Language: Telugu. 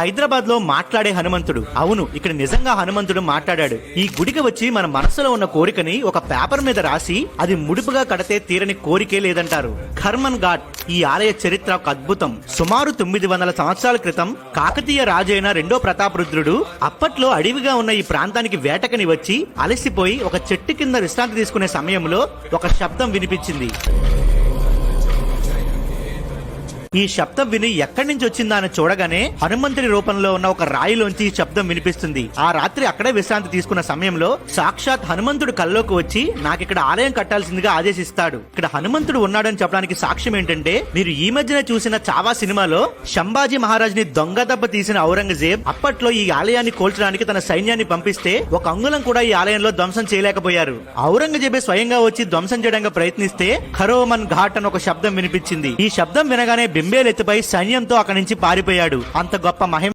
హైదరాబాద్ లో మాట్లాడే హనుమంతుడు. అవును, ఇక్కడ నిజంగా హనుమంతుడు మాట్లాడాడు. ఈ గుడికి వచ్చి మన మనసులో ఉన్న కోరికని ఒక పేపర్ మీద రాసి అది ముడుపుగా కడితే తీరని కోరికే లేదంటారు. ఖర్మన్ ఘాట్ ఈ ఆలయ చరిత్ర ఒక అద్భుతం. సుమారు 900 సంవత్సరాల క్రితం కాకతీయ రాజైన రెండో ప్రతాపరుద్రుడు అప్పట్లో అడవిగా ఉన్న ఈ ప్రాంతానికి వేటకని వచ్చి అలసిపోయి ఒక చెట్టు కింద విశ్రాంతి తీసుకునే సమయంలో ఒక శబ్దం వినిపించింది. ఈ శబ్దం విని ఎక్కడి నుంచి వచ్చిందా అని చూడగానే హనుమంతుడి రూపంలో ఉన్న ఒక రాయిలోంచి ఈ శబ్దం వినిపిస్తుంది. ఆ రాత్రి అక్కడే విశ్రాంతి తీసుకున్న సమయంలో సాక్షాత్ హనుమంతుడు కల్లోకి వచ్చి నాకిక్కడ ఆలయం కట్టాల్సిందిగా ఆదేశిస్తాడు. ఇక్కడ హనుమంతుడు ఉన్నాడని చెప్పడానికి సాక్ష్యం ఏంటంటే, మీరు ఈ మధ్యన చూసిన చావా సినిమాలో సంభాజీ మహారాజుని దొంగ దెబ్బ తీసిన ఔరంగజేబ్ అప్పట్లో ఈ ఆలయాన్ని కోల్చడానికి తన సైన్యాన్ని పంపిస్తే ఒక అంగుళం కూడా ఈ ఆలయంలో ధ్వంసం చేయలేకపోయారు. ఔరంగజేబే స్వయంగా వచ్చి ధ్వంసం చేయడానికి ప్రయత్నిస్తే ఖరోమన్ ఘాట్ అని ఒక శబ్దం వినిపించింది. ఈ శబ్దం వినగానే బెంబేలెత్తిపై సైన్యంతో అక్కడి నుంచి పారిపోయాడు. అంత గొప్ప మహిమ